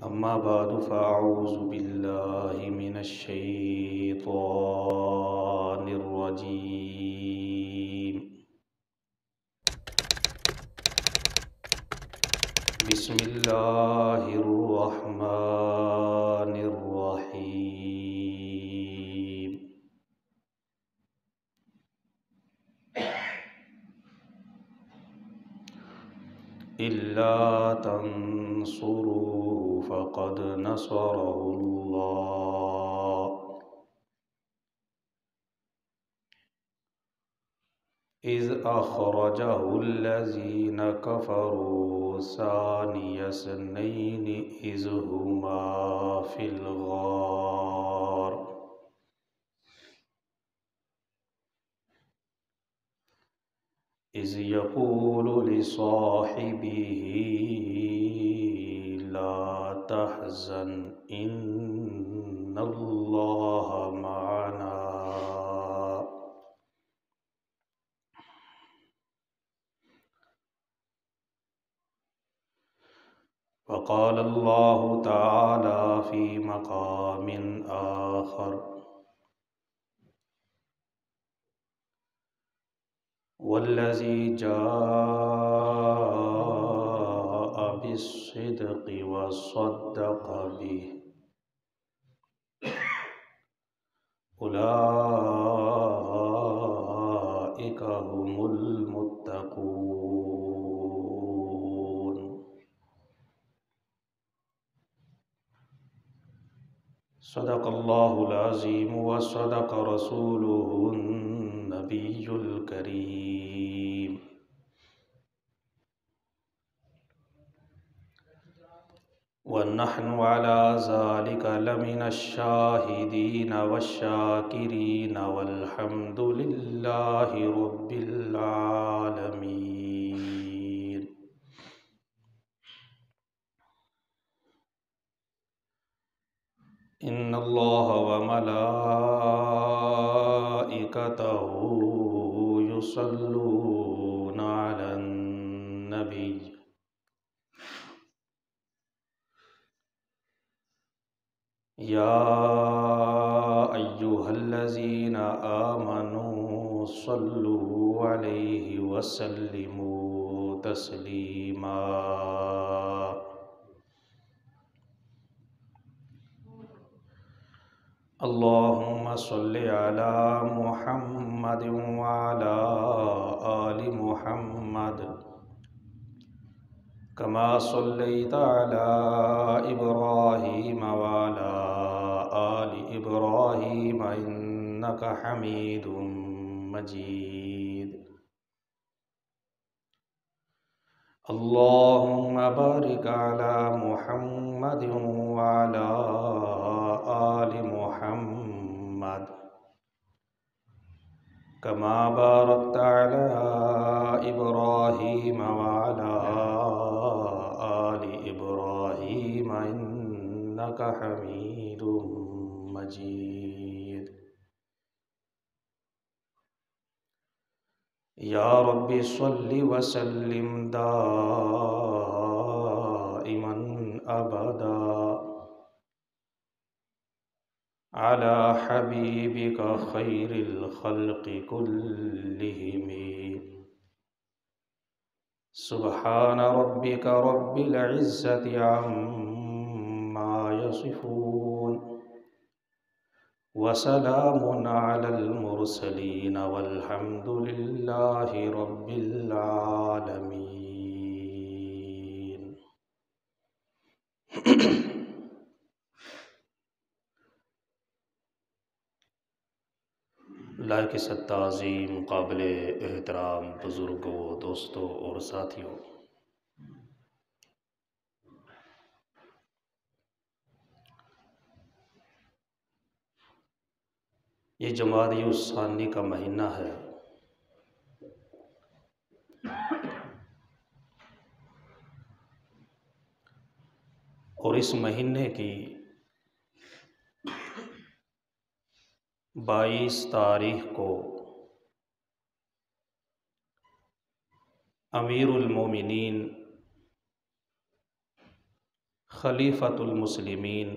अम्मा बादु फ़अऊज़ु बिल्लाहि मिनश शैतानिर रजीम। बिस्मिल्लाहिर रहमानिर रहीम। इल्ला तंसुरू फ़क़द नसरहुल्लाह इज़ अख़रजहुल्लज़ीन कफ़रू सानियस्नैनि इज़ हुमा फ़िल ग़ार इज़ यक़ूलु लिसाहिबिही ला तहज़न इन्नल्लाह मअना वक़ाल अल्लाहु तआला फ़ी मक़ामिन आख़र वल्लज़ी जाअ बिस्सिद्क़ि वस्सद्दक़ बिही उलाइका हुमुल मुत्तक़ून। सदक़ल्लाहुल अज़ीम व सदक़ रसूलुहुन नबियुल करीम। व नहनु अला ज़ालिका लमिनश शाहिदीन वश्शाकिरीन वल्हम्दुलिल्लाहि रब्बिल आलमीन। इन्नल्लाह व मलाइकतहु युसल्लूना अलन नबी या अय्युहल्लज़ीना आमनू सल्लु अलैहि वसल्लिमू तस्लीमा। अल्लाहुम्मा सल्लि अला मुहम्मद व अला आलि मुहम्मद कमा सल्लैता अला इब्राहीम व अला आलि इब्राहीम इन्नका हमीदुम मजीद। अल्लाहुम्मा बारिक अला मुहम्मद व अला आलि मुहम्मद कमा बारकता अला इब्राहीम व अला आलि इब्राहीम इन्नका हमीदुम मजीद। या रब्बि सल्लि व सल्लिम दाइमन अबदा अला हबीबिका खैरिल खल्क़ि कुल्लिहिम। सुब्हान रब्बिका रब्बिल इज़्ज़ति अम्मा यसिफून व सलामुन अलल मुरसलीन वल्हम्दुलिल्लाहि रब्बिल आलमीन। लायक सत्ताज़ीम काबिल एहतराम बुज़ुर्गों, दोस्तों और साथियों, ये जमादी उस्सानी का महीना है। और इस महीने की 22 तारीख को अमीरुल मोमिनीन खलीफतुल मुस्लिमीन,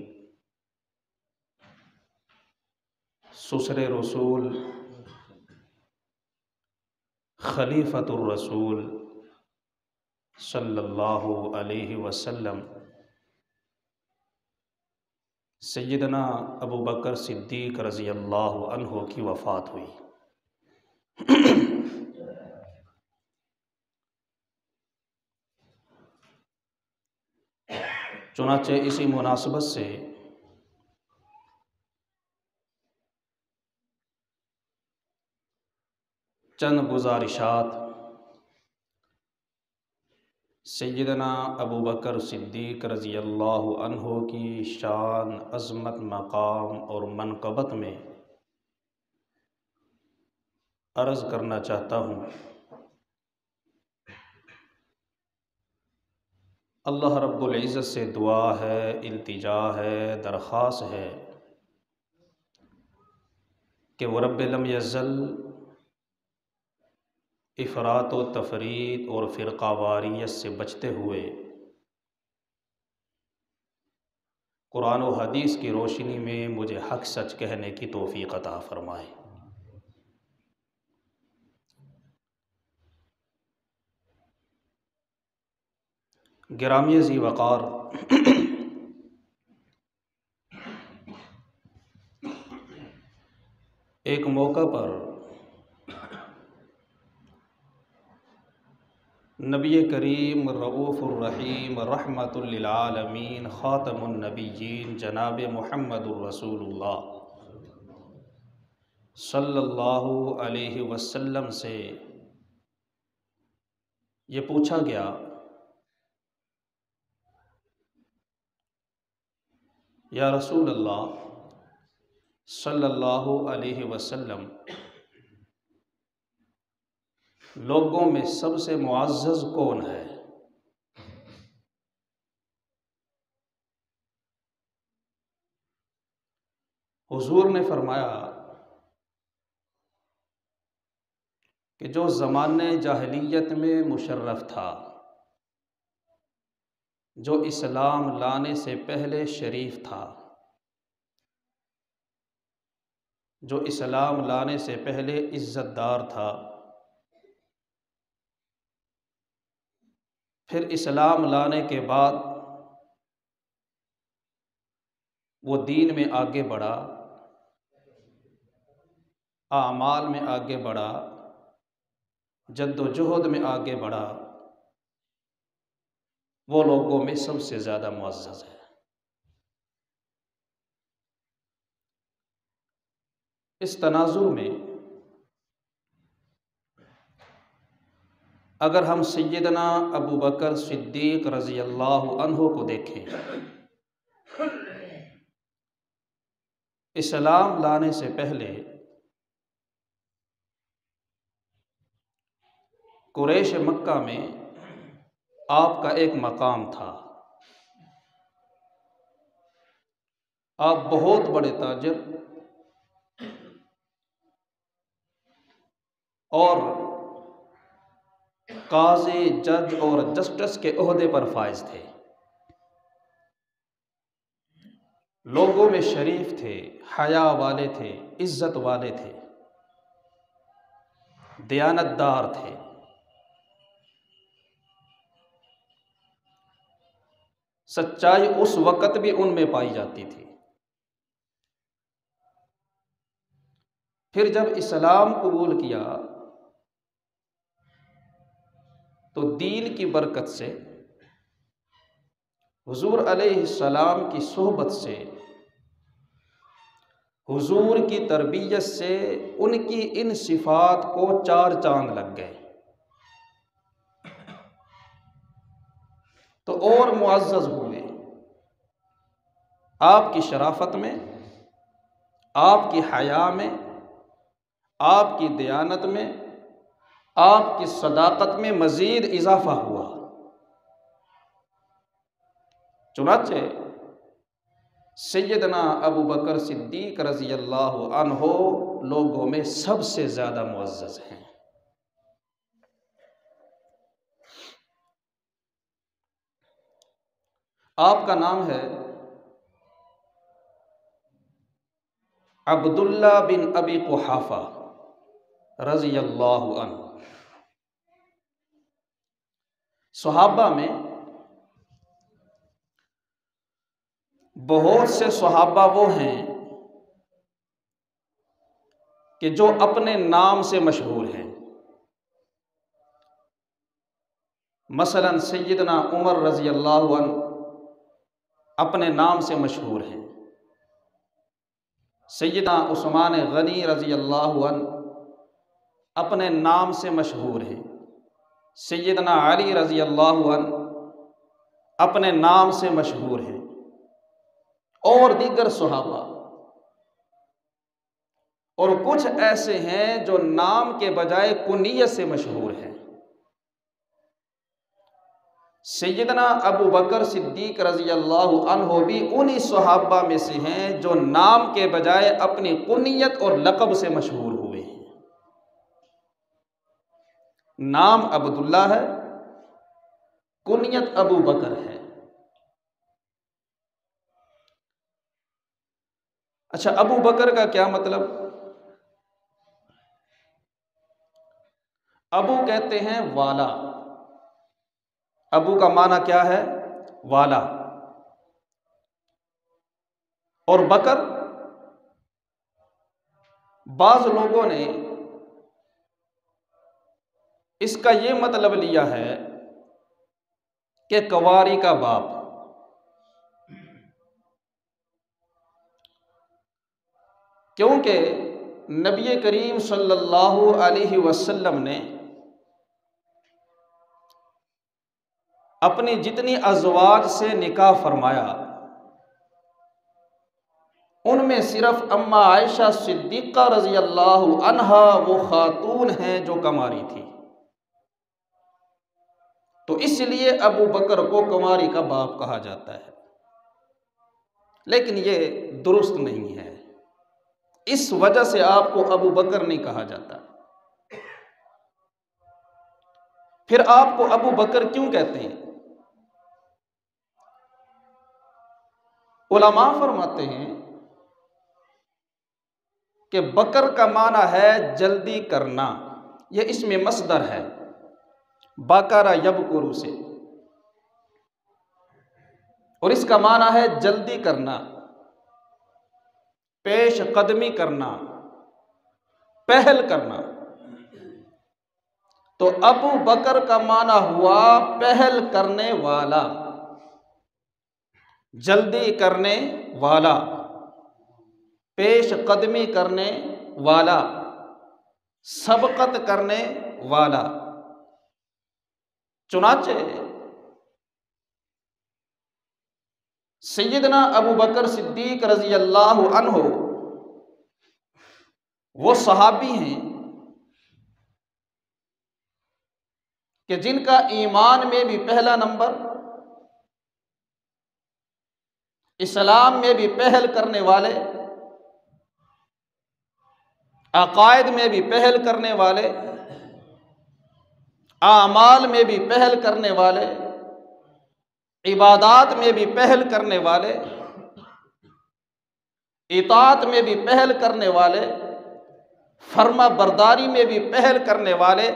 सुसरे रसूल, खलीफतुर रसूल सल्लल्लाहु अलैहि वसल्लम सैयदना अबू बकर सिद्दीक़ रज़ी अल्लाहु अन्हु की वफ़ात हुई। चुनांचे इसी मुनासबत से चंद गुज़ारिशात सैयदना अबू बकर सिद्दीक़ रज़ी अल्लाहु अन्हु की शान, अज़मत, मकाम और मनक़बत में अर्ज़ करना चाहता हूँ। अल्लाह रब्बुल इज़्ज़त से दुआ है, इल्तिजा है, दरख्वास्त है कि वो रब्ब लम यज़ल इफ़रात व तफ़रीत और फ़िरक़ावारियत से बचते हुए कुरान व हदीस की रोशनी में मुझे हक़ सच कहने की तौफ़ीक़ अता फ़रमाए। गिरामी ज़ी वक़ार, एक मौका पर नबी करीम रऊफ़ुर रहीम रहमतुल लिल आलमीन ख़ातमुन नबिय्यीन जनाब मुहम्मदुर रसूलुल्लाह सल्लल्लाहु अलैहि वसल्लम से ये पूछा गया, या रसूल अल्लाह सल्लल्लाहु अलैहि वसल्लम, लोगों में सबसे मुअज़्ज़ज़ कौन है? हुज़ूर ने फरमाया कि जो ज़माने जाहिलियत में मुशर्रफ था, जो इस्लाम लाने से पहले शरीफ था, जो इस्लाम लाने से पहले इज़्ज़तदार था, फिर इस्लाम लाने के बाद वो दीन में आगे बढ़ा, आमाल में आगे बढ़ा, जद्दोजहद में आगे बढ़ा, वो लोगों में सबसे ज़्यादा मुअज़्ज़ज़ है। इस तनाज़ुर में अगर हम सैयदना अबू बकर सिद्दीक़ रज़ी अल्लाहु अन्हु को देखें, इस्लाम लाने से पहले कुरैश मक्का में आपका एक मकाम था। आप बहुत बड़े ताजिर और काज़ी, जज और जस्टिस के ओहदे पर फाइज थे। लोगों में शरीफ थे, हया वाले थे, इज्जत वाले थे, दयानतदार थे। सच्चाई उस वक़्त भी उनमें पाई जाती थी। फिर जब इस्लाम कबूल किया तो दीन की बरकत से, हुजूर अलैहिस्सलाम की सोहबत से, हुजूर की तरबियत से उनकी इन सिफात को चार चांद लग गए तो और मुअज़्ज़ज़ हुए। आपकी शराफत में, आपकी हया में, आपकी दयानत में, आपकी सदाकत में मज़ीद इजाफा हुआ। चुनांचे सैयदना अबू बकर सिद्दीक़ रज़ी अल्लाहु अन्हु लोगों में सबसे ज़्यादा मुअज़्ज़ज़ हैं। आपका नाम है अब्दुल्ला बिन अबी कुहाफा रज़ी अल्लाहु अन्हु। सहाबा में बहुत से सहाबा वो हैं कि जो अपने नाम से मशहूर हैं। मसलन सैयदना उमर रज़ी अल्लाहु अन्हु अपने नाम से मशहूर हैं। सैयदना उस्मान गनी रज़ी अल्लाहु अन्हु अपने नाम से मशहूर हैं। सैयदना अली रज़ी अल्लाहु अन्हु अपने नाम से मशहूर हैं और दीगर सहाबा। और कुछ ऐसे हैं जो नाम के बजाय कुनियत से मशहूर हैं। सैयदना अबू बकर सिद्दीक रज़ी अल्लाहु अन्हु भी उन्हीं सहाबा में से हैं जो नाम के बजाय अपनी कुनियत और लक़ब से मशहूर हुए हैं। नाम अब्दुल्ला है, कुनियत अबू बकर है। अच्छा, अबू बकर का क्या मतलब? अबू कहते हैं वाला। अबू का माना क्या है? वाला। और बकर, बाज लोगों ने इसका ये मतलब लिया है कि कवारी का बाप। क्योंकि नबी करीम सल्लल्लाहु अलैहि वसल्लम ने अपनी जितनी अज़वाज से निकाह फरमाया उनमें सिर्फ अम्मा आयशा सिद्दीक़ा रज़ी अल्लाहु अन्हा वो खातून हैं जो कमारी थी। तो इसलिए अबू बकर को कुंवारी का बाप कहा जाता है। लेकिन ये दुरुस्त नहीं है। इस वजह से आपको अबू बकर नहीं कहा जाता। फिर आपको अबू बकर क्यों कहते हैं? उलमा फरमाते हैं कि बकर का माना है जल्दी करना। यह इसमें मसदर है, बाकारा यबकुरु से, और इसका माना है जल्दी करना, पेश कदमी करना, पहल करना। तो अबू बकर का माना हुआ पहल करने वाला, जल्दी करने वाला, पेश कदमी करने वाला, सबकत करने वाला। चुनाचे सैयदना अबू बकर सिद्दीक रज़ी अल्लाहु अन्हु वो सहाबी हैं कि जिनका ईमान में भी पहला नंबर, इस्लाम में भी पहल करने वाले, अकायद में भी पहल करने वाले, आमाल में भी पहल करने वाले, इबादात में भी पहल करने वाले, इताअत में भी पहल करने वाले, फर्मा बरदारी में भी पहल करने वाले,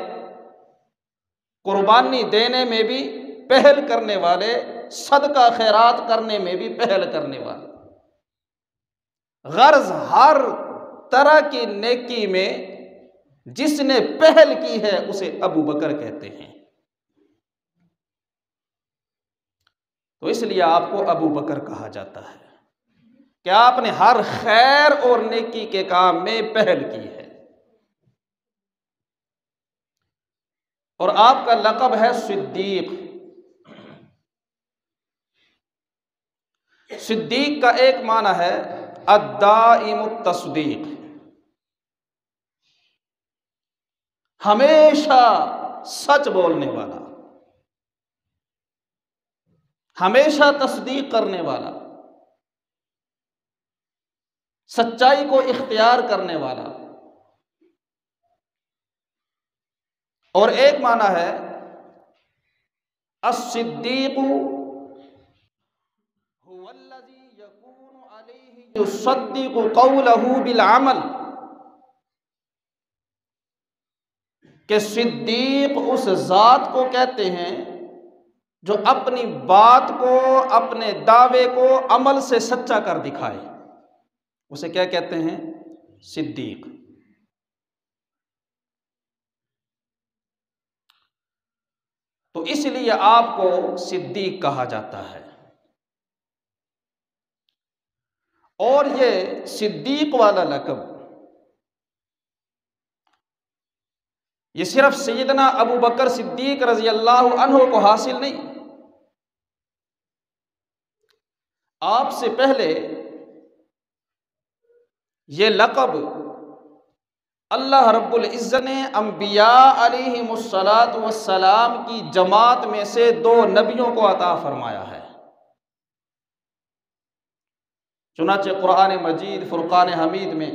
कुर्बानी देने में भी पहल करने वाले, सदका खैरात करने में भी पहल करने वाले। गर्ज हर तरह की नेकी में जिसने पहल की है उसे अबू बकर कहते हैं। तो इसलिए आपको अबू बकर कहा जाता है कि आपने हर खैर और नेकी के काम में पहल की है। और आपका लक़ब है सिद्दीक। सिद्दीक का एक माना है अद्दाइमुत तस्दीक, हमेशा सच बोलने वाला, हमेशा तस्दीक करने वाला, सच्चाई को इख्तियार करने वाला। और एक माना है अस्सिद्दीक़ु कि सिद्दीक उस ज़ात को कहते हैं जो अपनी बात को, अपने दावे को अमल से सच्चा कर दिखाए, उसे क्या कहते हैं? सिद्दीक। तो इसलिए आपको सिद्दीक कहा जाता है। और ये सिद्दीक वाला लक़ब ये सिर्फ सैयदना अबू बकर सिद्दीक रज़ी अल्लाह अन्हु को हासिल नहीं, आपसे पहले ये लक़ब अल्लाह रब्बुल इज़्ज़त ने अंबिया अलैहिमुस्सलातु वस्सलाम की जमात में से 2 नबियों को अता फरमाया है। चुनाचे कुरान मजीद फुरकान हमीद में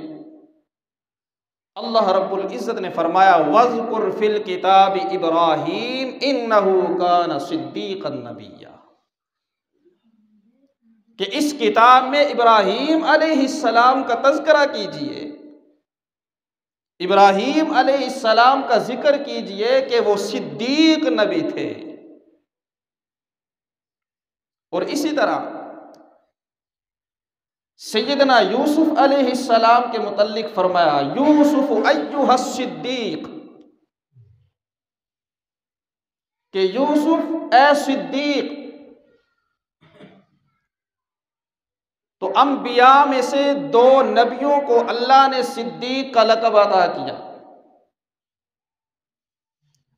अल्लाह रब्बुल इज़्ज़त ने फरमाया, वज़कुर फिल किताब इब्राहीम इन्नहु कान सिद्दीक़न नबिय्या, कि इस किताब में इब्राहीम अलैहिस्सलाम का तज़किरा कीजिए, इब्राहीम अलैहिस्सलाम का जिक्र कीजिए कि वो सिद्दीक नबी थे। और इसी तरह सैयदना यूसुफ अलैहिस्सलाम के मुतल्लिक फरमाया, यूसुफ अय्युहस सिद्दीक, कि यूसुफ ए सिद्दीक। तो अंबिया में से 2 नबियों को अल्लाह ने सिद्दीक का लक़ब अता किया,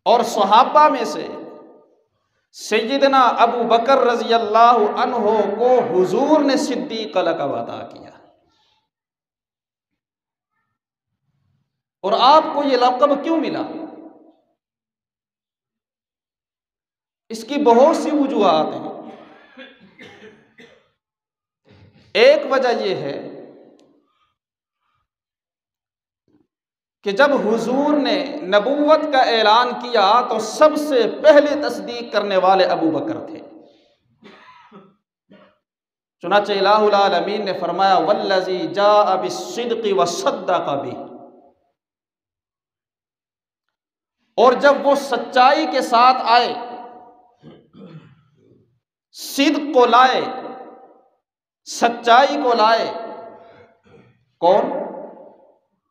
और सहाबा में से सैयदना अबू बकर रज़ी अल्लाहु अन्हु को हुजूर ने सिद्दीक का लक़ब अता किया। और आपको ये लक़ब क्यों मिला? इसकी बहुत सी वजूहात हैं। एक वजह यह है कि जब हुजूर ने नबूवत का ऐलान किया तो सबसे पहले तस्दीक करने वाले अबू बकर थे। चुनाचे इलाहुल आलमीन ने फरमाया, वल्लज़ी जाअ बिस्सिद्क़ि वसद्दक़ बिही, और जब वो सच्चाई के साथ आए, सिद्क़ को लाए, सच्चाई को लाए। कौन?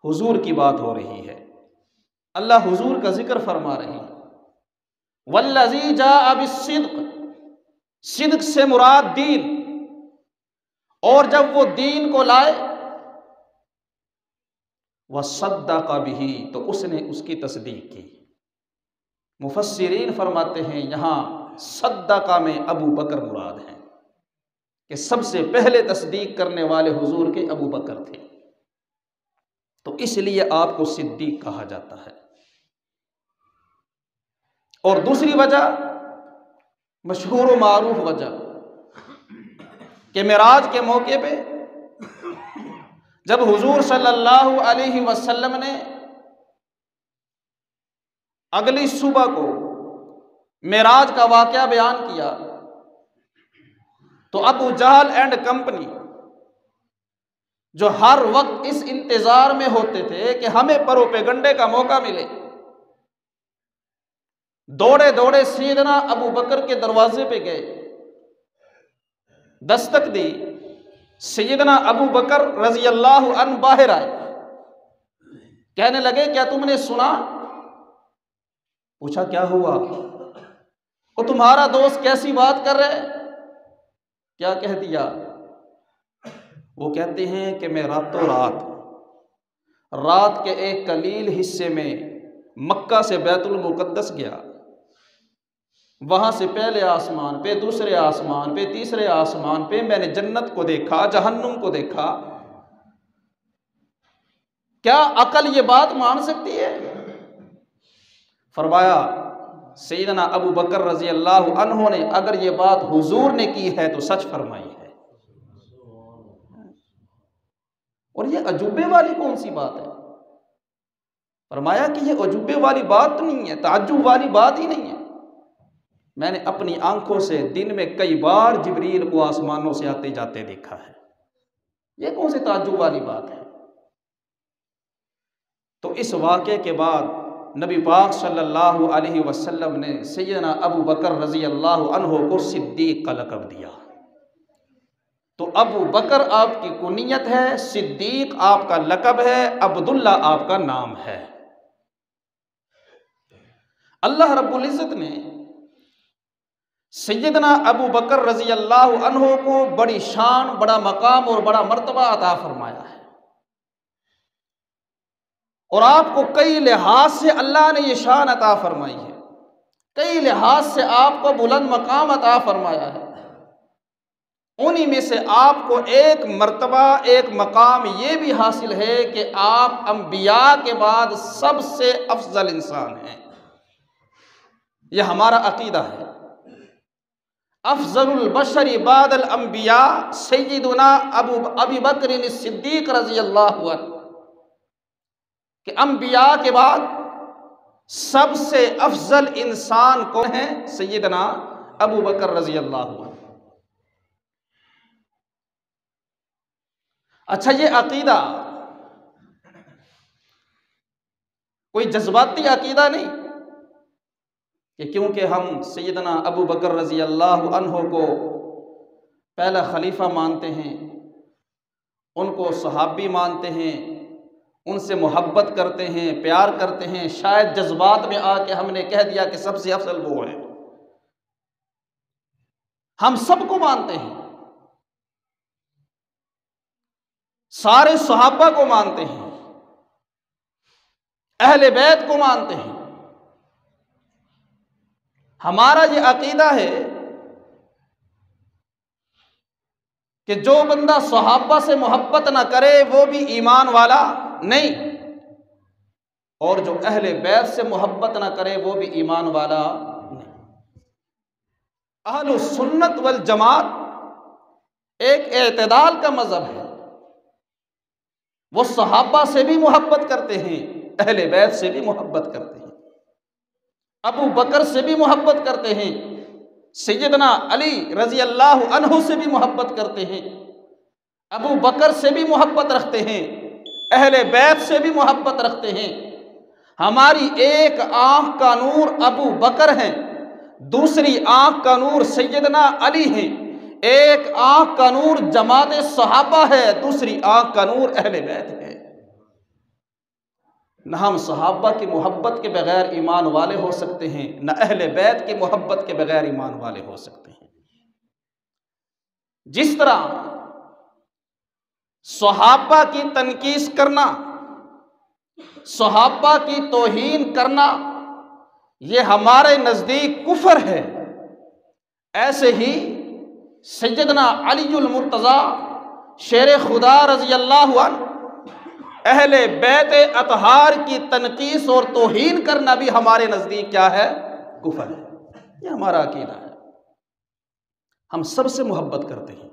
हुजूर की बात हो रही है, अल्लाह हुजूर का जिक्र फरमा रहे हैं। वल्लज़ी जाअ बिस्सिद्क़, सिद्क़ से मुराद दीन, और जब वो दीन को लाए, वसद्दक़ बिही, तो उसने उसकी तस्दीक की। मुफस्सिरीन फरमाते हैं यहाँ सद्दक़ा में अबू बकर मुराद है, कि सबसे पहले तस्दीक करने वाले हुजूर के अबू बकर थे, तो इसलिए आपको सिद्दीक कहा जाता है। और दूसरी वजह, मशहूर व मारूफ वजह, कि मेराज के मौके पे जब हुजूर सल्लल्लाहु अलैहि वसल्लम ने अगली सुबह को मेराज का वाक़या बयान किया, तो अबू जहल एंड कंपनी, जो हर वक्त इस इंतजार में होते थे कि हमें प्रोपेगंडे का मौका मिले, दौड़े दौड़े सैयदना अबू बकर के दरवाजे पे गए, दस्तक दी। सैयदना अबू बकर रज़ी अल्लाहु अन्हु बाहर आए, कहने लगे, क्या तुमने सुना? पूछा, क्या हुआ? वो तुम्हारा दोस्त कैसी बात कर रहे? क्या कह दिया? वो कहते हैं कि मैं रातों रात के एक कलील हिस्से में मक्का से बैतुल मुक़द्दस गया, वहां से पहले आसमान पे, दूसरे आसमान पे, तीसरे आसमान पे मैंने जन्नत को देखा, जहन्नुम को देखा। क्या अकल ये बात मान सकती है? फरमाया सैयदना अबू बकर रज़ी अल्लाहु अन्हु ने, अगर ये बात हुजूर ने की है तो सच फरमाई है। और ये अजूबे वाली कौन सी बात है? फरमाया कि ये अजूबे वाली बात नहीं है, ताज्जुब वाली बात ही नहीं है। मैंने अपनी आंखों से दिन में कई बार जिब्रील को आसमानों से आते जाते देखा है। ये कौन सी ताज्जुब वाली बात है। तो इस वाक़े के बाद नबी पाक सल्लल्लाहु अलैहि वसल्लम ने सैयदना अबू बकर रज़ी अल्लाह अन्हु को सिद्दीक़ का लक़ब दिया। तो अबू बकर आपकी कुनियत है, सिद्दीक़ आपका लक़ब है, अब्दुल्ला आपका नाम है। अल्लाह रब्बुल इज़्ज़त ने सैयदना अबू बकर रज़ी अल्लाह अन्हु को बड़ी शान, बड़ा मकाम और बड़ा मर्तबा अता फरमाया है। और आपको कई लिहाज से अल्लाह ने ये शान अता फरमाई है, कई लिहाज से आपको बुलंद मकाम अता फरमाया है। उन्हीं में से आपको एक मर्तबा, एक मकाम ये भी हासिल है कि आप अंबिया के बाद सबसे अफजल इंसान हैं। यह हमारा अकीदा है। अफजलुल बशरी बादल अंबिया सय्यदुना अबू बकर सिद्दीक़ रज़ी अल्लाहु अन्हु कि अंबिया के बाद सबसे अफजल इंसान कौन है? सैयदना अबू बकर रज़ी अल्लाहु अन्हु। अच्छा, ये अकीदा कोई जज्बाती अकीदा नहीं कि क्योंकि हम सैयदना अबू बकर रज़ी अल्लाहु अन्हु को पहला खलीफा मानते हैं, उनको सहाबी मानते हैं, उनसे मोहब्बत करते हैं, प्यार करते हैं, शायद जज्बात में आके हमने कह दिया कि सबसे अफजल वो है। हम सबको मानते हैं, सारे सहाबा को मानते हैं, अहले बैत को मानते हैं। हमारा ये अकीदा है कि जो बंदा सहाबा से मोहब्बत ना करे वो भी ईमान वाला नहीं, और जो अहले बैत से मोहब्बत ना करे वो भी ईमान वाला नहीं। अहलुस सुन्नत वल जमात एक एतदाल का मजहब है। वो सहाबा से भी मोहब्बत करते हैं, अहले बैत से भी मोहब्बत करते हैं, अबू बकर से भी मोहब्बत करते हैं, सैयदना अली रज़ी अल्लाह अन्हु से भी मोहब्बत करते हैं, अबू बकर से भी मोहब्बत रखते हैं, अहले बैत से भी मोहब्बत रखते हैं। हमारी एक आंख का नूर अबू बकर है, दूसरी आंख का नूर सैयदना अली है, एक आंख का नूर जमात सहाबा है, दूसरी आंख का नूर अहले बैत है। न हम सहाबा की मोहब्बत के बगैर ईमान वाले हो सकते हैं, न अहले बैत की मोहब्बत के बगैर ईमान वाले हो सकते हैं। जिस तरह सहाबा की तनकीस करना, सहाबा की तौहीन करना ये हमारे नज़दीक कुफर है, ऐसे ही सैयदना अलीउल मुर्तज़ा शेर खुदा रज़ी अल्लाहु अन्हु अहले बैत अतहार की तनकीस और तौहीन करना भी हमारे नज़दीक क्या है? कुफर है। ये हमारा अकीदा है। हम सबसे मोहब्बत करते हैं,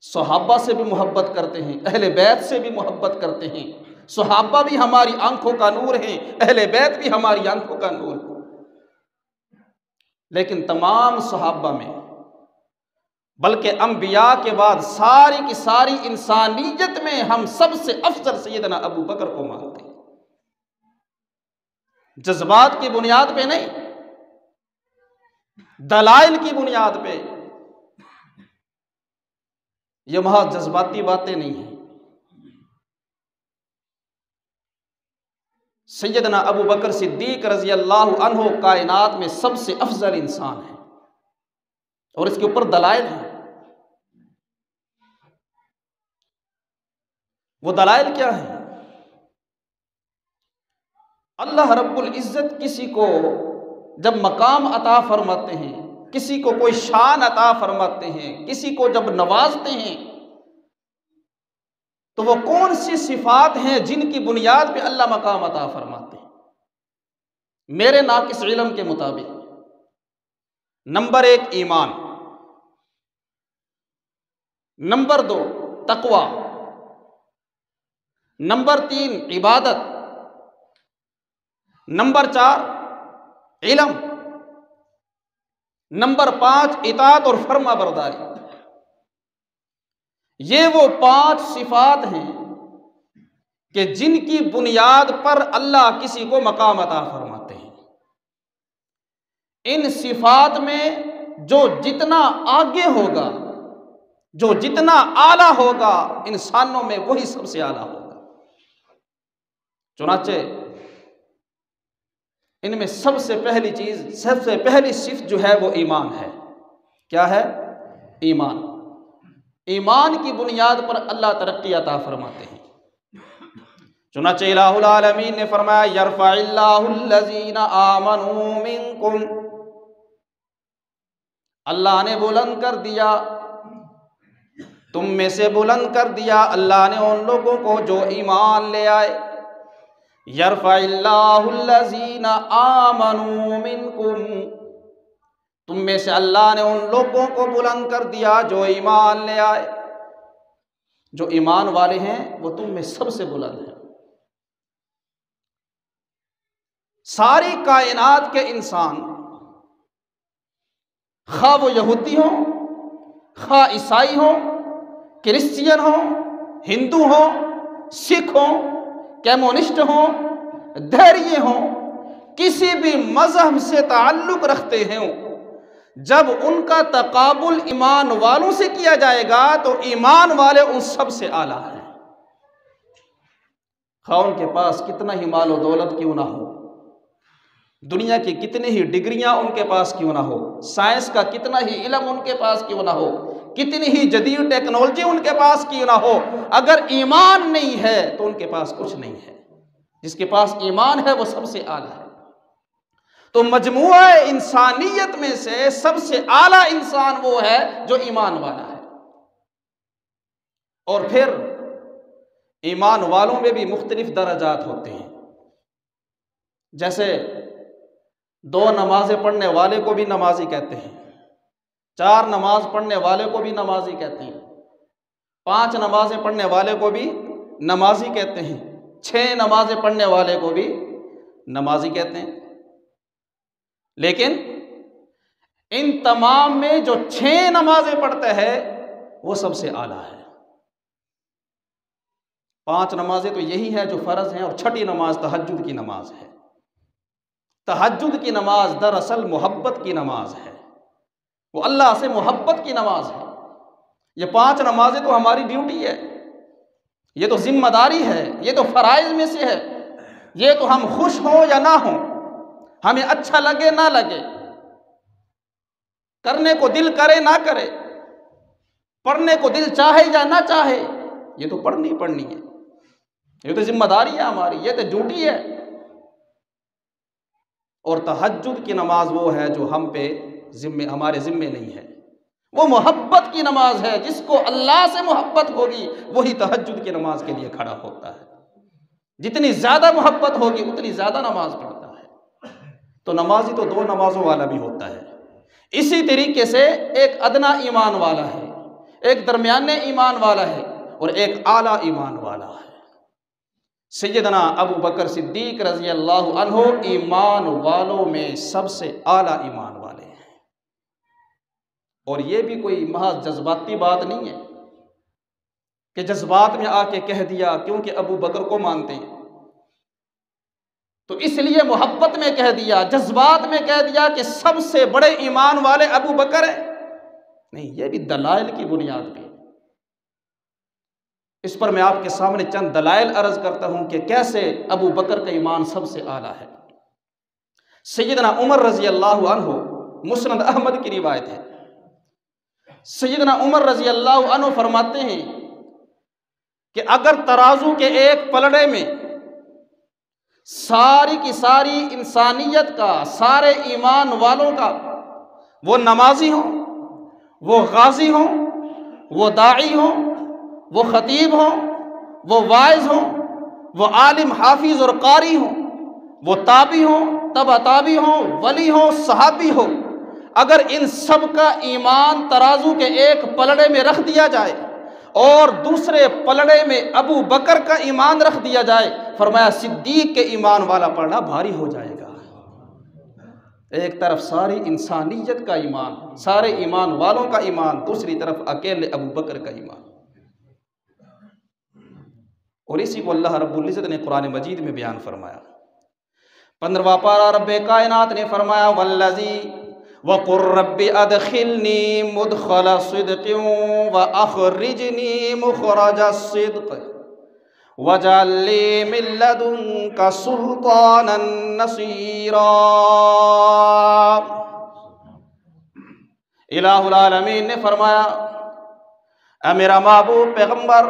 सहाबा से भी मोहब्बत करते हैं, अहले बैत से भी मोहब्बत करते हैं। सहाबा भी हमारी आंखों का नूर हैं, अहले बैत भी हमारी आंखों का नूर है। लेकिन तमाम सहाबा में, बल्कि अंबिया के बाद सारी की सारी इंसानियत में हम सबसे अफजल सैयदना अबू बकर को मानते हैं। जज्बात की बुनियाद पे नहीं, दलाइल की बुनियाद पे। ये महज जज्बाती बातें नहीं है। सैयदना अबू बकर सिद्दीक रज़ी अल्लाह अन्हु कायनात में सबसे अफजल इंसान है, और इसके ऊपर दलाइल हैं। वो दलाइल क्या है? अल्लाह रब्बुल इज़्ज़त किसी को जब मकाम अता फरमाते हैं, किसी को कोई शान अता फरमाते हैं, किसी को जब नवाजते हैं, तो वो कौन सी सिफात हैं जिनकी बुनियाद पे अल्लाह मकाम अता फरमाते हैं? मेरे नाकिस इल्म के मुताबिक नंबर 1 ईमान, नंबर 2 तकवा, नंबर 3 इबादत, नंबर 4 इल्म, नंबर 5 इताअत और फर्मा बरदारी। ये वो 5 सिफात हैं कि जिनकी बुनियाद पर अल्लाह किसी को मकाम अता फरमाते हैं। इन सिफात में जो जितना आगे होगा, जो जितना आला होगा, इंसानों में वही सबसे आला होगा। चुनाचे इनमें सबसे पहली चीज, सबसे पहली सिफ्त जो है वो ईमान है। क्या है? ईमान। ईमान की बुनियाद पर अल्लाह तरक्की अता फरमाते हैं। चुनाचे इलाहुल आलमीन ने फरमाया यरफ़इल्लाहुल्लज़ीना आमनू मिनकुम, अल्लाह ने बुलंद कर दिया, तुम में से बुलंद कर दिया अल्लाह ने उन लोगों को जो ईमान ले आए। यरफ़इल्लाहुल्लज़ीना आमनू मिनकुम, तुम में से अल्लाह ने उन लोगों को बुलंद कर दिया जो ईमान ले आए। जो ईमान वाले हैं वो तुम में सबसे बुलंद है। सारी कायनात के इंसान, खा वो यहूदी हो, खा ईसाई हो, क्रिश्चियन हो, हिंदू हो, सिख हो, कम्युनिस्ट हो, धैर्य हो, किसी भी मजहब से ताल्लुक रखते हैं, जब उनका तकाबुल ईमान वालों से किया जाएगा तो ईमान वाले उन सब से आला है। खा उनके पास कितना ही मालो दौलत क्यों ना हो, दुनिया की कितनी ही डिग्रियां उनके पास क्यों ना हो, साइंस का कितना ही इल्म उनके पास क्यों ना हो, कितनी ही जदीद टेक्नोलॉजी उनके पास क्यों ना हो, अगर ईमान नहीं है तो उनके पास कुछ नहीं है। जिसके पास ईमान है वो सबसे आला है। तो मजमूआ इंसानियत में से सबसे आला इंसान वो है जो ईमान वाला है। और फिर ईमान वालों में भी मुख्तलिफ दर्जात होते हैं। जैसे 2 नमाजें पढ़ने वाले को भी नमाजी कहते हैं, 4 नमाज पढ़ने वाले को भी नमाजी कहते हैं, 5 नमाजें पढ़ने वाले को भी नमाजी कहते हैं, 6 नमाजें पढ़ने वाले को भी नमाजी कहते हैं। लेकिन इन तमाम में जो 6 नमाजें पढ़ते हैं वो सबसे आला है। 5 नमाजें तो यही है जो फर्ज हैं और 6ठी नमाज तहज्जुद की नमाज है। तहज्जुद की नमाज दरअसल मोहब्बत की नमाज है, वो अल्लाह से मोहब्बत की नमाज है। ये 5 नमाजें तो हमारी ड्यूटी है, ये तो जिम्मेदारी है, ये तो फराइज में से है। ये तो हम खुश हो या ना हो, हमें अच्छा लगे ना लगे, करने को दिल करे ना करे, पढ़ने को दिल चाहे या ना चाहे, ये तो पढ़नी पढ़नी है। ये तो जिम्मेदारी है हमारी, ये तो ड्यूटी है। और तहज्जुद की नमाज वो है जो हम पे हमारे जिम्मे नहीं है। वो मोहब्बत की नमाज है, जिसको अल्लाह से मोहब्बत होगी वही तहज्जुद की नमाज के लिए खड़ा होता है। जितनी ज्यादा मोहब्बत होगी उतनी ज्यादा नमाज पढ़ता है। तो नमाजी तो 2 नमाजों वाला भी होता है। इसी तरीके से एक अदना ईमान वाला है, एक दरमियाने ईमान वाला है और एक आला ईमान वाला है। सैयदना अबू बकर सिद्दीक रजी अल्लाह अन्हु ईमान वालों में सबसे आला ईमान वाले हैं। और ये भी कोई महज जज्बाती बात नहीं है कि जज्बात में आके कह दिया क्योंकि अबू बकर को मानते हैं तो इसलिए मोहब्बत में कह दिया, जज्बात में कह दिया कि सबसे बड़े ईमान वाले अबू बकर है। नहीं, ये भी दलाइल की बुनियाद पे। इस पर मैं आपके सामने चंद दलाइल अर्ज करता हूं कि कैसे अबू बकर का ईमान सबसे आला है। सैयदना उमर रजी अल्लाह अन्हु, मुस्नद अहमद की रिवायत है, सैयदना उमर रजी अल्लाह अन्हु फरमाते हैं कि अगर तराजू के एक पलड़े में सारी की सारी इंसानियत का, सारे ईमान वालों का, वो नमाजी हो, वो गाजी हो, वो दाई हो, वो खतीब हो, वो वाइज हो, वो आलिम हाफिज और कारी हो, वो ताबी हो, तबा ताबी हो, वली हो, सहाबी हो, अगर इन सब का ईमान तराजू के एक पलड़े में रख दिया जाए और दूसरे पलड़े में अबू बकर का ईमान रख दिया जाए, फरमाया सिद्दीक के ईमान वाला पलड़ा भारी हो जाएगा। एक तरफ सारी इंसानियत का ईमान, सारे ईमान वालों का ईमान, दूसरी तरफ अकेले अबू बकर का ईमान। और इसी को अल्लाह रब्बुल इज़्ज़त ने कुरान मजीद में बयान फरमाया। 15वां पारा रब्बे कायनात ने फरमाया वल्लज़ी वक़ुर रब्बि अदखिलनी मुदखला सिद्क़िन व अख़रिजनी मुख़रज सिद्क़ वजअलनी मिन लदुनका सुल्तानन नसीरा। इलाहुल आलमीन ने फरमाया, ऐ मेरा महबूब पैगम्बर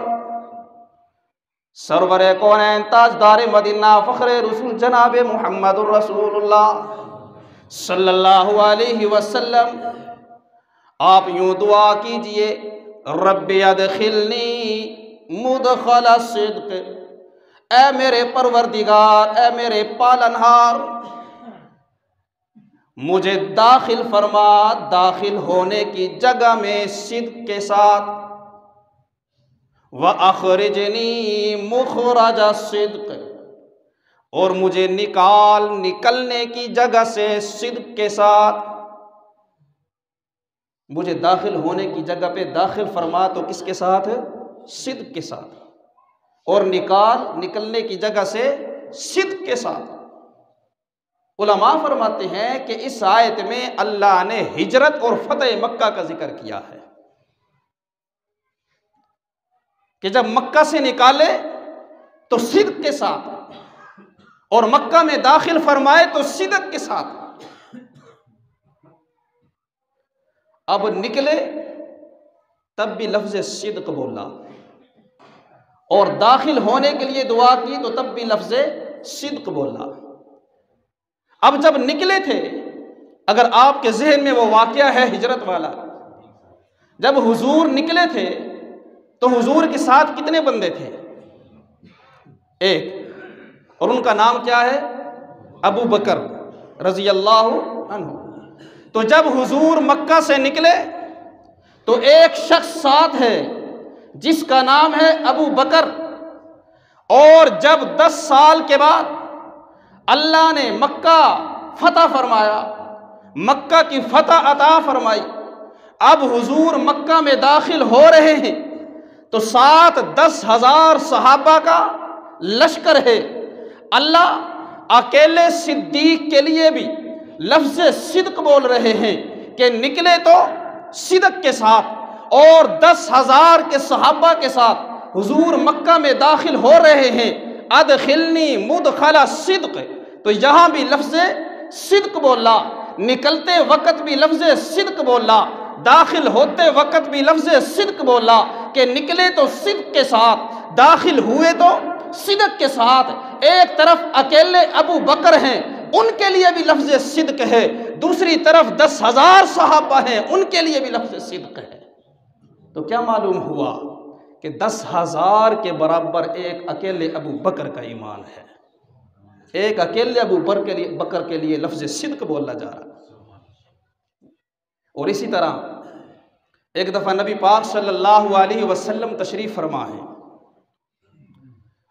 सरवरे कौनैन ताजदार मदीना फ़ख्रे रसूल जनाब मुहम्मदुर रसूलुल्लाह सल्लल्लाहु अलैहि वसल्लम, आप यूं दुआ कीजिए, रब्बि अदखिलनी मुदखला सिद्क़, ऐ मेरे परवरदिगार, ऐ मेरे पालनहार, मुझे दाखिल फरमा, दाखिल होने की जगह में सिद्क़ के साथ, व अख़रिजनी मुख़रज सिद्क़, और मुझे निकलने की जगह से सिद्क़ के साथ। मुझे दाखिल होने की जगह पे दाखिल फरमा तो किसके साथ? सिद्क़ के साथ, और निकलने की जगह से सिद्क़ के साथ। उलमा फरमाते हैं कि इस आयत में अल्लाह ने हिजरत और फतह मक्का का जिक्र किया है कि जब मक्का से निकाले तो सिद्क़ के साथ, और मक्का में दाखिल फरमाए तो सिद्क़ के साथ। अब निकले तब भी लफ्ज़ सिद्क़ बोला, और दाखिल होने के लिए दुआ की तो तब भी लफ्ज़ सिद्क़ बोला। अब जब निकले थे, अगर आपके जहन में वो वाक़या है हिजरत वाला, जब हुजूर निकले थे तो हुजूर के साथ कितने बंदे थे? एक, और उनका नाम क्या है? अबू बकर रज़ी अल्लाहु अन्हु। तो जब हुजूर मक्का से निकले तो एक शख्स साथ है जिसका नाम है अबू बकर, और जब 10 साल के बाद अल्लाह ने मक्का फतह फरमाया, मक्का की फतह अता फरमाई, अब हुजूर मक्का में दाखिल हो रहे हैं तो साथ 10,000 सहाबा का लश्कर है। अल्लाह अकेले सिद्दीक के लिए भी लफ्ज़ सिद्क़ बोल रहे हैं कि निकले तो सिद्क़ के साथ, और 10,000 के सहाबा के साथ हुजूर मक्का में दाखिल हो रहे हैं। अदखिलनी मुदखला सिद्क़, तो यहाँ भी लफ्ज़ सिद्क़ बोला, निकलते वक़्त भी लफ्ज़ सिद्क़ बोला, दाखिल होते वक़्त भी लफ्ज़ सिद्क़ बोला कि निकले तो सिद्क़ के साथ, दाखिल हुए तो सिद्क़ के साथ। एक तरफ अकेले अबू बकर हैं, उनके लिए भी लफ्ज़ सिद्क़ है, दूसरी तरफ 10,000 सहाबा हैं, उनके लिए भी लफ्ज़ सिद्क़ है। तो क्या मालूम हुआ कि 10,000 के बराबर एक अकेले अबू बकर का ईमान है। एक अकेले अबू बकर के लिए लफ्ज़ सिद्क़ बोला जा रहा है। और इसी तरह एक दफ़ा नबी पाक सल्लल्लाहु अलैहि वसल्लम तशरीफ़ फरमा है,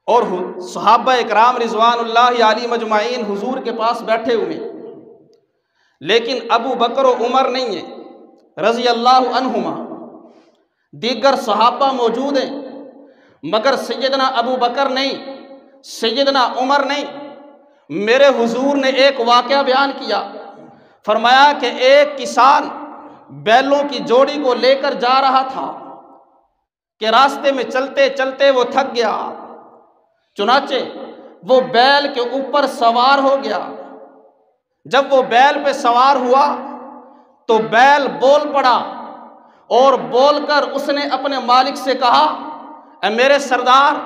और सहाबा इकराम रिज़वानुल्लाहि अलैहिम अजमाइन हुजूर के पास बैठे हुए, लेकिन अबू बकर और उमर नहीं है रज़ी अल्लाहु अन्हुमा, दीगर सहाबा मौजूद हैं, मगर सैयदना अबू बकर नहीं, सैयदना उमर नहीं। मेरे हुजूर ने एक वाक़या बयान किया, फरमाया कि एक किसान बैलों की जोड़ी को लेकर जा रहा था कि रास्ते में चलते चलते वो थक गया, चुनाचे वो बैल के ऊपर सवार हो गया। जब वो बैल पे सवार हुआ तो बैल बोल पड़ा, और बोलकर उसने अपने मालिक से कहा, ऐ मेरे सरदार,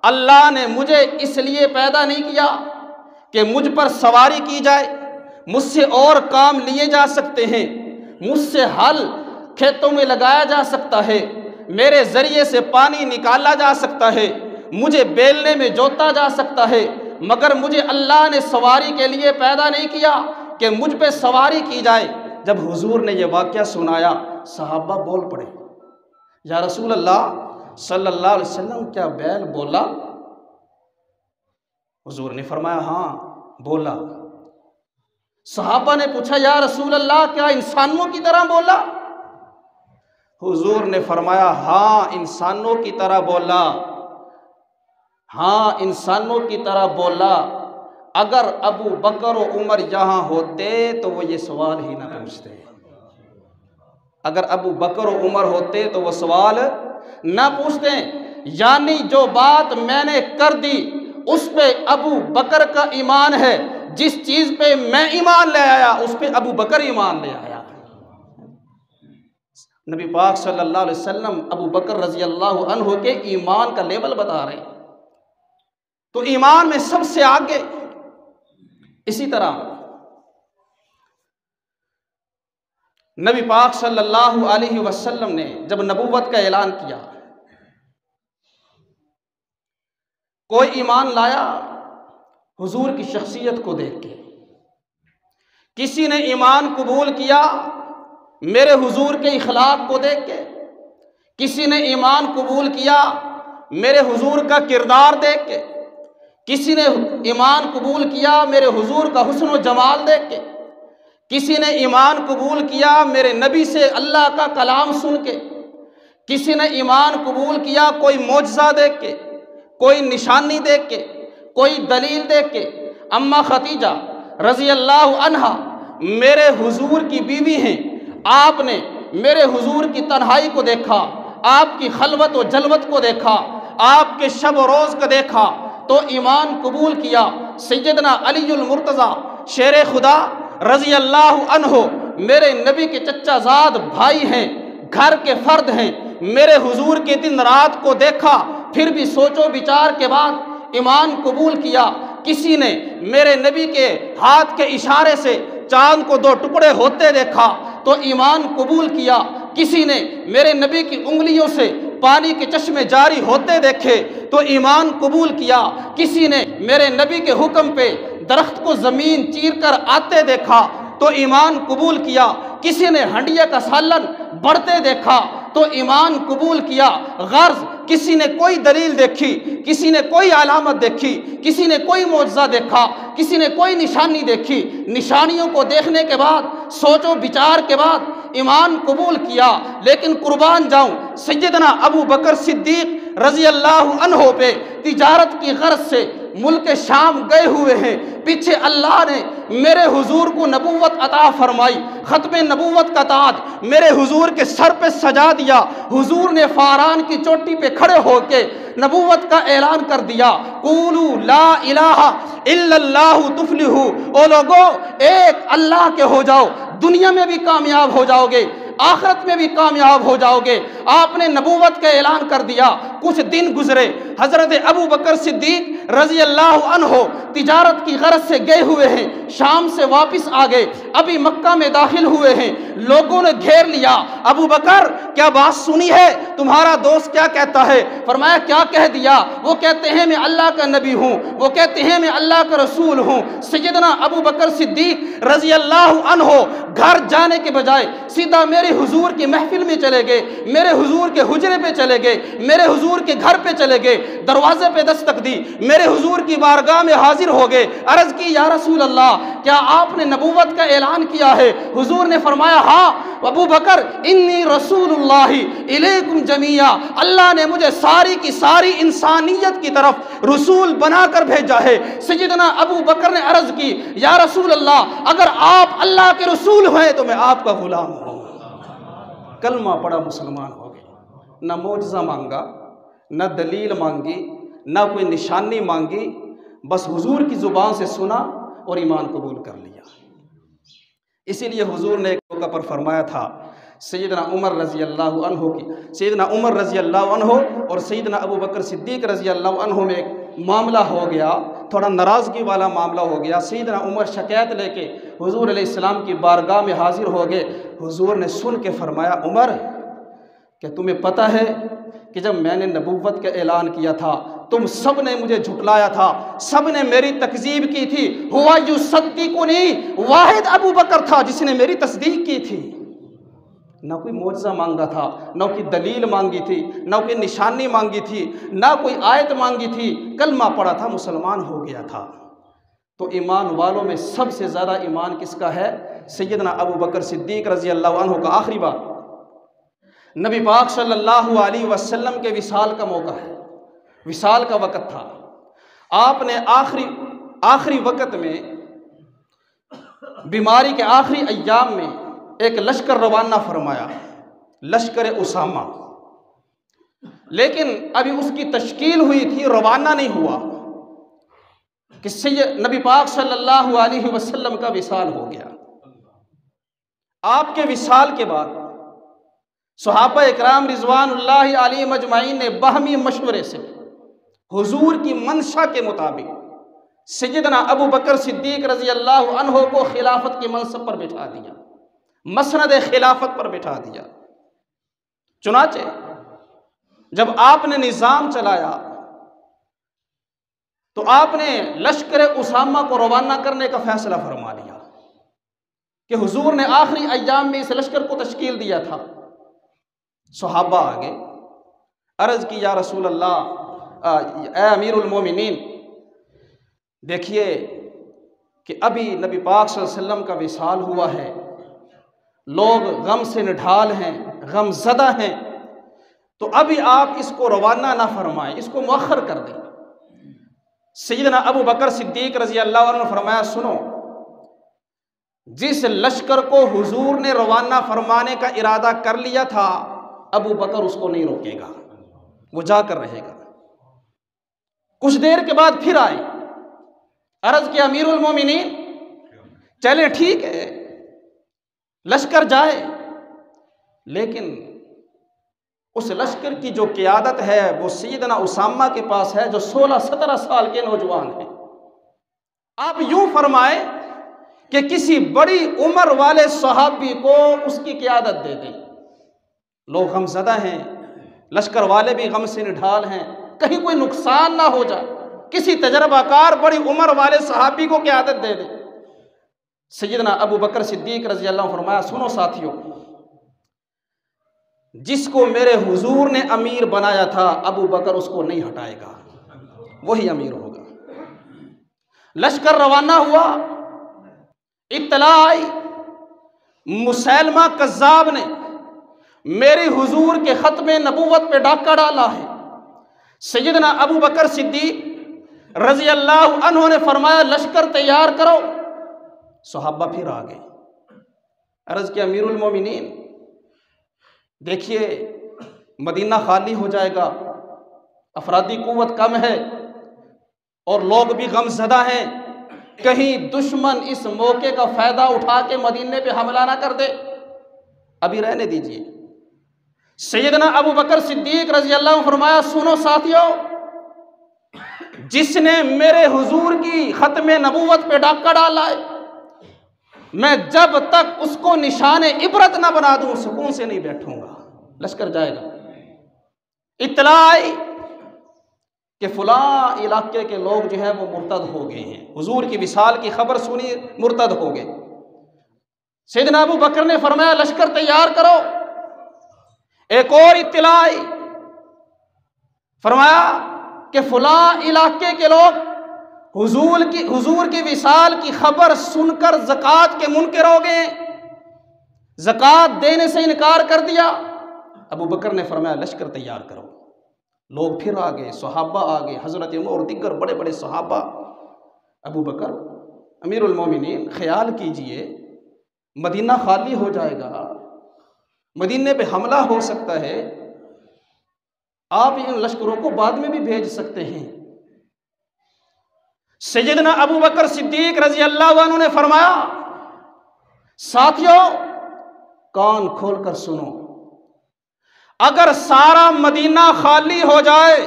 अल्लाह ने मुझे इसलिए पैदा नहीं किया कि मुझ पर सवारी की जाए, मुझसे और काम लिए जा सकते हैं, मुझसे हल खेतों में लगाया जा सकता है, मेरे ज़रिए से पानी निकाला जा सकता है, मुझे बेलने में जोता जा सकता है, मगर मुझे अल्लाह ने सवारी के लिए पैदा नहीं किया कि मुझ पे सवारी की जाए। जब हुजूर ने यह वाक़या सुनाया, सहाबा बोल पड़े, या रसूल अल्लाह सल्लल्लाहु अलैहि वसल्लम, क्या बैल बोला? हुजूर ने फरमाया, हाँ बोला। सहाबा ने पूछा, या रसूल अल्लाह, क्या इंसानों की तरह बोला? हुजूर ने फरमाया, हाँ इंसानों की तरह बोला, हाँ इंसानों की तरह बोला। अगर अबू बकर और उमर यहाँ होते तो वो ये सवाल ही ना पूछते। अगर अबू बकर और उमर होते तो वो सवाल ना पूछते। यानी जो बात मैंने कर दी उस पे अबू बकर का ईमान है, जिस चीज पे मैं ईमान ले आया उस पे अबू बकर ईमान ले आया। नबी पाक सल्लल्लाहु अलैहि वसल्लम अबू बकर रजी अल्लाह अन्हु के ईमान का लेवल बता रहे हैं। तो ईमान में सबसे आगे। इसी तरह नबी पाक सल्लल्लाहु अलैहि वसल्लम ने जब नबूवत का ऐलान किया, कोई ईमान लाया हुजूर की शख्सियत को देख के, किसी ने ईमान कबूल किया मेरे हुजूर के इखलाक को देख के, किसी ने ईमान कबूल किया मेरे हुजूर का किरदार देख के, किसी ने ईमान कबूल किया मेरे हुजूर का हुस्न व जमाल देख के, किसी ने ईमान कबूल किया मेरे नबी से अल्लाह का कलाम सुन के, किसी ने ईमान कबूल किया कोई मोजज़ा देख के, कोई निशानी देख के, कोई दलील देख के। अम्मा खतीजा रज़ी अल्लाह अन्हा मेरे हुजूर की बीवी हैं। आपने मेरे हुजूर की तन्हाई को देखा, आपकी खलवत व जलवत को देखा, आपके शब रोज़ को देखा तो ईमान कबूल किया। सैयदना अलीउल मुर्तज़ा शेर खुदा रज़ी अल्लाह अन्हो मेरे नबी के चच्चाजाद भाई हैं, घर के फ़र्द हैं। मेरे हुजूर के दिन रात को देखा, फिर भी सोचो विचार के बाद ईमान कबूल किया। किसी ने मेरे नबी के हाथ के इशारे से चांद को दो टुकड़े होते देखा तो ईमान कबूल किया। किसी ने मेरे नबी की उंगलियों से पानी के चश्मे जारी होते देखे तो ईमान कबूल किया। किसी ने मेरे नबी के हुक्म पे दरख्त को ज़मीन चीर कर आते देखा तो ईमान कबूल किया। किसी ने हंडिया का सालन बढ़ते देखा तो ईमान कबूल किया। गर्ज किसी ने कोई दलील देखी, किसी ने कोई अलामत देखी, किसी ने कोई मौजज़ा देखा, किसी ने कोई निशानी देखी। निशानियों को देखने के बाद, सोचो विचार के बाद ईमान कबूल किया। लेकिन कुर्बान जाऊं सैयदना अबू बकर सिद्दीक रज़ी अल्लाह अन्हो पे तिजारत की गर्ज से मुल्क शाम गए हुए हैं। पीछे अल्लाह ने मेरे हुजूर को नबूवत अता फरमाई, ख़त्म नबूवत का ताज मेरे हुजूर के सर पे सजा दिया। हुजूर ने फारान की चोटी पे खड़े होके नबूवत का ऐलान कर दिया, कूलू ला इलाहा इल्लल्लाहु तुफलिहू। ओ लोगो एक अल्लाह के हो जाओ, दुनिया में भी कामयाब हो जाओगे, आखिरत में भी कामयाब हो जाओगे। आपने नबूवत का ऐलान कर दिया। कुछ दिन गुजरे, हजरत अबू बकर सिद्दीक रज़ी अल्लाह अन्हो तिजारत की गरज से गए हुए हैं, शाम से वापस आ गए, अभी मक्का में दाखिल हुए हैं। लोगों ने घेर लिया, अबू बकर क्या बात सुनी है, तुम्हारा दोस्त क्या कहता है? फरमाया क्या कह दिया? वो कहते हैं मैं अल्लाह का नबी हूँ, वो कहते हैं मैं अल्लाह का रसूल हूँ। सैयदना अबू बकर सिद्दीक रज़ी अल्लाह अन्हो घर जाने के बजाय सीधा मेरे हुजूर की महफिल में चले गए, मेरे हुजूर के हुजरे पे चले गए, मेरे हुजूर के घर पे चले गए, दरवाजे पे दस्तक दी, मेरे हुजूर की बारगाह में हाजिर हो गए। अर्ज की या रसूल अल्लाह, क्या आपने नबूवत का ऐलान किया है? हुजूर ने फरमाया हाँ अबू बकर, इन्नी रसूलुल्लाहि इलैकुम जमीया। अल्लाह ने मुझे सारी की सारी इंसानियत की तरफ रसूल बनाकर भेजा है। सैयदना अबू बकर ने अर्ज की या रसूल अल्लाह, अगर आप अल्लाह के रसूल हैं तो मैं आपका गुलाम हूँ। कलमा पड़ा मुसलमान हो गए। न मौजज़ा मांगा, न दलील मांगी, न कोई निशानी मांगी, बस हुजूर की ज़ुबान से सुना और ईमान कबूल कर लिया। इसीलिए हुजूर ने एक मौका पर फरमाया था, सैयदना उमर रज़ी अल्लाह अन्हो की, सैयदना उमर रज़ी अल्लाह अन्हो और सैयदना अबू बकर सिद्दीक रज़ी अल्लाह अन्हो में एक मामला हो गया, थोड़ा नाराज़गी वाला मामला हो गया। सैयदना उमर शिकायत लेके हुजूर अलैहिस्सलाम की बारगाह में हाजिर हो गए। हुजूर ने सुन के फरमाया, उमर क्या तुम्हें पता है कि जब मैंने नबूवत का ऐलान किया था तुम सब ने मुझे झुटलाया था, सब ने मेरी तकजीब की थी। हुआ युसद्दिकुनी, वाहिद अबू बकर था जिसने मेरी तस्दीक की थी। ना कोई मौजज़ा मांगा था, ना कोई दलील मांगी थी, ना कोई निशानी मांगी थी, ना कोई आयत मांगी थी, कलमा पड़ा था, मुसलमान हो गया था। तो ईमान वालों में सबसे ज़्यादा ईमान किसका है? सैयदना अबू बकर सिद्दीक़ रज़ी अल्लाह अन्हु का। आखिरी बात, नबी पाक सल्लल्लाहु अलैहि वसल्लम के विसाल का मौका है, विसाल का वक़्त था। आपने आखिरी वक़्त में, बीमारी के आखिरी अय्याम में एक लश्कर रवाना फरमाया, लश्कर उसामा। लेकिन अभी उसकी तश्कील हुई थी, रवाना नहीं हुआ कि नबी पाक सल्लल्लाहु अलैहि वसल्लम का विसाल हो गया। आपके विसाल के बाद सहाबा इकराम रिज़वानुल्लाहि अलैहिम अजमाइन ने बाहमी मशवरे से हुजूर की मंशा के मुताबिक सैयदना अबू बकर सिद्दीक़ रज़ी अल्लाह अन्हु को खिलाफत के मनसब पर बिठा दिया, मसनद खिलाफत पर बिठा दिया। चुनाचे जब आपने निज़ाम चलाया तो आपने लश्कर उसामा को रवाना करने का फैसला फरमा लिया कि हुजूर ने आखिरी अय्याम में इस लश्कर को तश्कील दिया था। सहाबा आगे अर्ज़ की, या रसूल अल्लाह, ए अमीरुल मोमिनीन, देखिए कि अभी नबी पाक सल्लल्लाहु अलैहि वसल्लम का विसाल हुआ है, लोग गम से निढाल हैं, गमज़दा हैं, तो अभी आप इसको रवाना ना फरमाएं, इसको मुअख्खर कर दें। सैयदना अबू बकर सिद्दीक़ रज़ी अल्लाह अन्हु ने फरमाया, सुनो, जिस लश्कर को हुजूर ने रवाना फरमाने का इरादा कर लिया था, अबू बकर उसको नहीं रोकेगा, वो जाकर रहेगा। कुछ देर के बाद फिर आए, अर्ज़ किया, अमीरुल मोमिनीन, चलें ठीक है, लश्कर जाए, लेकिन उस लश्कर की जो क़ियादत है वो सैयदना उसामा के पास है, जो 16-17 साल के नौजवान हैं। आप यूं फरमाए कि किसी बड़ी उम्र वाले सहाबी को उसकी क़ियादत दे दें। लोग गमज़दा हैं, लश्कर वाले भी गम से निढाल हैं, कहीं कोई नुकसान ना हो जाए, किसी तजर्बाकार बड़ी उम्र वाले सहाबी को क़ियादत दे दें। सैयदना अबू बकर सिद्दीक़ रज़ी अल्लाह अन्हु फरमाया, सुनो साथियों, जिसको मेरे हुजूर ने अमीर बनाया था, अबू बकर उसको नहीं हटाएगा, वही अमीर होगा। लश्कर रवाना हुआ, इत्तला आई, मुसैलमा कज़्ज़ाब ने मेरे हुजूर के ख़त्म नबूवत पे डाका डाला है। सैयदना अबू बकर सिद्दीक़ रज़ी अल्लाह अन्हु ने फरमाया, लश्कर तैयार करो। सहाबा फिर आ गए, अर्ज़ किया, अमीरुल मोमिनीन, देखिए मदीना खाली हो जाएगा, अफरादी कुव्वत कम है और लोग भी गमज़दा हैं, कहीं दुश्मन इस मौके का फ़ायदा उठा के मदीने पे हमला ना कर दे, अभी रहने दीजिए। सैयदना अबू बकर सिद्दीक़ रज़ी अल्लाह अन्हु फरमाया, सुनो साथियों, जिसने मेरे हुजूर की ख़त्म नबूवत पे डाका डाला है, मैं जब तक उसको निशाने इबरत ना बना दूं, सुकून से नहीं बैठूंगा। लश्कर जाएगा। इत्तला आई कि फलां इलाके के लोग जो है वो मुर्तद हो गए हैं, हुजूर की विसाल की खबर सुनी, मुर्तद हो गए। सैयदना अबू बकर ने फरमाया, लश्कर तैयार करो। एक और इत्तला आई, फरमाया कि फलां इलाके के लोग हुजूर की विसाल की खबर सुनकर ज़कात के मुनकर हो गए, ज़कात देने से इनकार कर दिया। अबू बकर ने फरमाया, लश्कर तैयार करो। लोग फिर आ गए, सहाबा आ गए, हज़रत उमर और दिग्गर बड़े बड़े सहाबा। अबू बकर, अमीरुल मोमिनीन, ख्याल कीजिए, मदीना खाली हो जाएगा, मदीने पे हमला हो सकता है, आप इन लश्करों को बाद में भी भेज सकते हैं। सैयदना अबू बकर सिद्दीक़ रज़ी अल्लाह अन्हु ने फरमाया, साथियों कान खोलकर सुनो, अगर सारा मदीना खाली हो जाए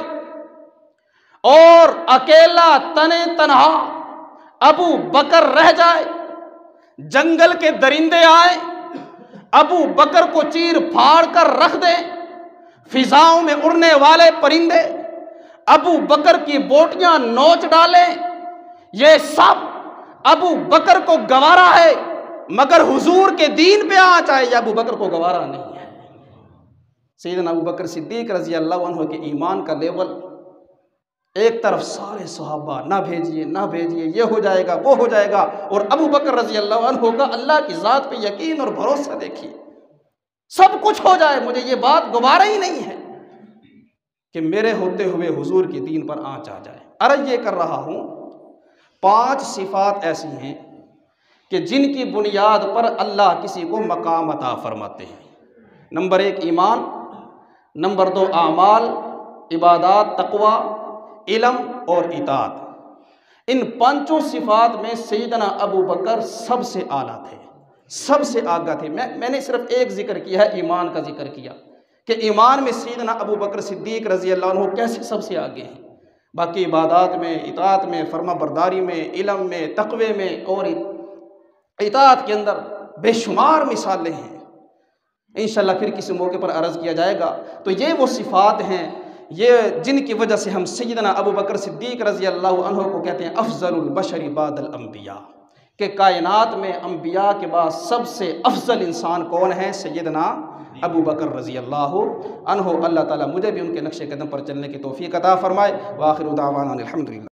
और अकेला तने तनहा अबू बकर रह जाए, जंगल के दरिंदे आए, अबू बकर को चीर फाड़ कर रख दे, फिजाओं में उड़ने वाले परिंदे अबू बकर की बोटियां नोच डालें, ये सब अबू बकर को गवारा है, मगर हुजूर के दीन पे आ जाए, ये अबू बकर को गवारा नहीं है। सैयदना अबू बकर सिद्दीक़ रज़ी अल्लाह अन्हु के ईमान का लेवल एक तरफ सारे सहाबा ना भेजिए ना भेजिए, ये हो जाएगा वो हो जाएगा, और अबू बकर रजी अल्लाह अन्हु का अल्लाह की ज़ात पे यकीन और भरोसा देखिए, सब कुछ हो जाए, मुझे ये बात गुबारा ही नहीं है कि मेरे होते हुए हुजूर के दीन पर आँच आ जाए। अर्ज़ ये कर रहा हूँ, 5 सिफ़ात ऐसी हैं कि जिनकी बुनियाद पर अल्लाह किसी को मकाम अता फरमाते हैं। नंबर 1 ईमान, नंबर 2 आमाल, इबादात, तक़वा, इल्म और इताअत। इन 5 सिफ़ात में सैयदना अबू बकर सबसे आला थे, सबसे आगा थे। मैंने सिर्फ एक जिक्र किया है, ईमान का जिक्र किया कि ईमान में सैयदना अबू बकर सिद्दीक़ रज़ी अल्लाह अन्हु कैसे सबसे आगे हैं। बाकी इबादात में, इताअत में, फर्मा बरदारी में, इल्म में, तक़वे में और इताअत के अंदर बेशुमार मिसालें हैं। इंशाअल्लाह फिर किसी मौके पर अर्ज़ किया जाएगा। तो ये वो सिफ़ात हैं ये जिनकी वजह से हम सैयदना अबू बकर सिद्दीक़ रज़ी अल्लाह अन्हु को कहते हैं अफ़ज़लुल बशरी बादल अंबिया, कि कायनात में अंबिया के बाद सबसे अफजल इंसान कौन है? सैयदना अबू बकर रज़ी अल्लाह अन्हु। अल्लाह ताला मुझे भी उनके नक्शे कदम पर चलने की तौफ़ीक़ अता फ़रमाए। व आखिरु दावाना अनिल हम्दुलिल्लाह।